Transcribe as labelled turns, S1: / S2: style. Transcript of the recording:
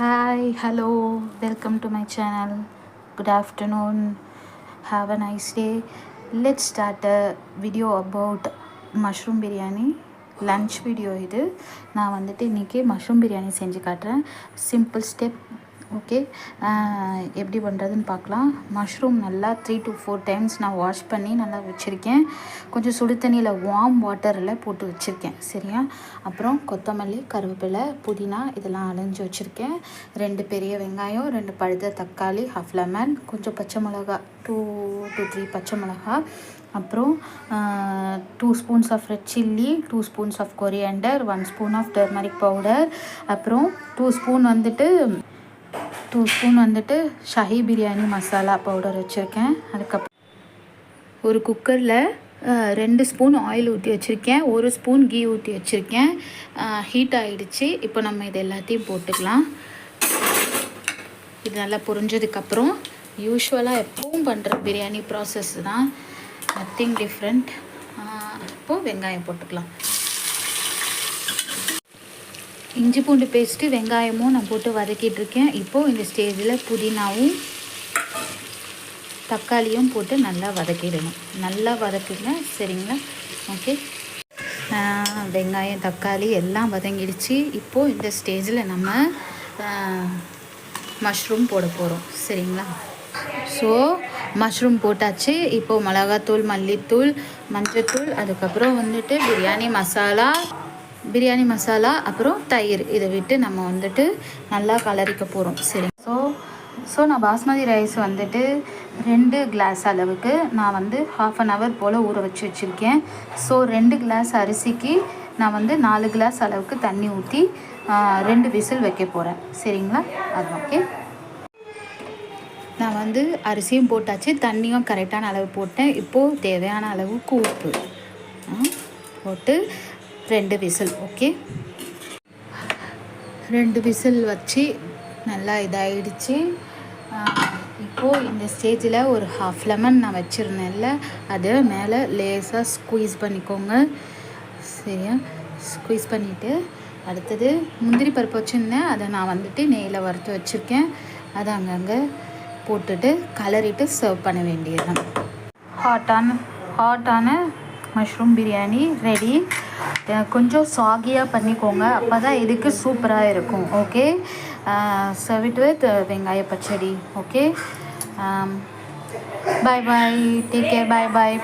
S1: Hi, hello, welcome to my channel. Good afternoon. Have a nice day. Let's start a video about mushroom biryani. Lunch video இது. நான் வந்துட்டு இன்றைக்கி mushroom biryani செஞ்சு காட்டுறேன். Simple step. Okay, எப்படி பண்ணுறதுன்னு பார்க்கலாம். மஷ்ரூம் நல்லா 3 to 4 டைம்ஸ் நான் வாஷ் பண்ணி நல்லா வச்சுருக்கேன். கொஞ்சம் சுடு தண்ணியில் வார்ம் வாட்டரில் போட்டு வச்சுருக்கேன். சரியா? அப்புறம் கொத்தமல்லி, கருவேப்பிலை, புதினா இதெல்லாம் அலைஞ்சி வச்சுருக்கேன். 2 பெரிய வெங்காயம், 2 பழுத்த தக்காளி, ஹாஃப் லெமன், கொஞ்சம் பச்சை மிளகா, 2 to 3 பச்சை மிளகா, அப்புறம் 2 spoons of red chilli, 2 spoons of coriander, 1 spoon of turmeric powder, அப்புறம் 2 ஸ்பூன் வந்துட்டு ஷாஹி பிரியாணி மசாலா பவுடர் வச்சுருக்கேன். அதுக்கப்புறம் ஒரு குக்கரில் 2 ஸ்பூன் ஆயில் ஊற்றி வச்சுருக்கேன். 1 ஸ்பூன் கீ ஊற்றி வச்சுருக்கேன். ஹீட் ஆகிடுச்சு. இப்போ நம்ம இது எல்லாத்தையும் போட்டுக்கலாம். இது நல்லா புரிஞ்சதுக்கப்புறம் யூஸ்வலாக எப்பவும் பண்ணுற பிரியாணி ப்ராசஸ் தான், நத்திங் டிஃப்ரெண்ட். இப்போது வெங்காயம் போட்டுக்கலாம். இஞ்சி பூண்டு பேஸ்ட்டு, வெங்காயமும் நான் போட்டு வதக்கிட்டுருக்கேன். இப்போது இந்த ஸ்டேஜில் புதினாவும் தக்காளியும் போட்டு நல்லா வதக்கிடணும். நல்லா வதக்குங்க, சரிங்களா? ஓகே, வெங்காயம் தக்காளி எல்லாம் வதங்கிடுச்சு. இப்போது இந்த ஸ்டேஜில் நம்ம மஷ்ரூம் போட போகிறோம். சரிங்களா? ஸோ மஷ்ரூம் போட்டாச்சு. இப்போது மிளகாத்தூள், மல்லித்தூள், மஞ்சத்தூள், அதுக்கப்புறம் வந்துட்டு பிரியாணி மசாலா, அப்புறம் தயிர் இதை விட்டு நம்ம வந்துட்டு நல்லா கலரிக்க போகிறோம். சரி. ஸோ நான் பாஸ்மதி ரைஸ் வந்துட்டு 2 கிளாஸ் அளவுக்கு நான் வந்து ½ an hour போல் ஊற வச்சுருக்கேன். ஸோ 2 கிளாஸ் அரிசிக்கு நான் வந்து 4 கிளாஸ் அளவுக்கு தண்ணி ஊற்றி 2 விசில் வைக்க போகிறேன். சரிங்களா? அது ஓகே. நான் வந்து அரிசியும் போட்டாச்சு, தண்ணியும் கரெக்டான அளவு போட்டேன். இப்போது தேவையான அளவுக்கு உப்பு போட்டு 2 விசில். ஓகே, 2 விசில் வச்சு நல்லா இதாகிடுச்சு. இப்போது இந்த ஸ்டேஜில் ஒரு ½ லெமன் நான் வச்சுருந்தேன்ல, அதை மேலே லேசாக ஸ்குவீஸ் பண்ணிக்கோங்க. சரியா? ஸ்குவீஸ் பண்ணிவிட்டு அடுத்தது முந்திரி பருப்பு வச்சுருந்தேன், அதை நான் வந்துட்டு நெய்யில் வறுத்து வச்சுருக்கேன். அதை அங்கங்கே போட்டுட்டு கலரிட்டு சர்வ் பண்ண வேண்டியதுதான். ஹாட்டான மஷ்ரூம் பிரியாணி ரெடி. கொஞ்சம் சாகியாக பண்ணிக்கோங்க, அப்போ தான் இதுக்கு சூப்பராக இருக்கும். ஓகே, சர்வ் இட் வித் வெங்காய பச்சடி. ஓகே, பாய் பாய், டேக் கேர், பாய் பாய்.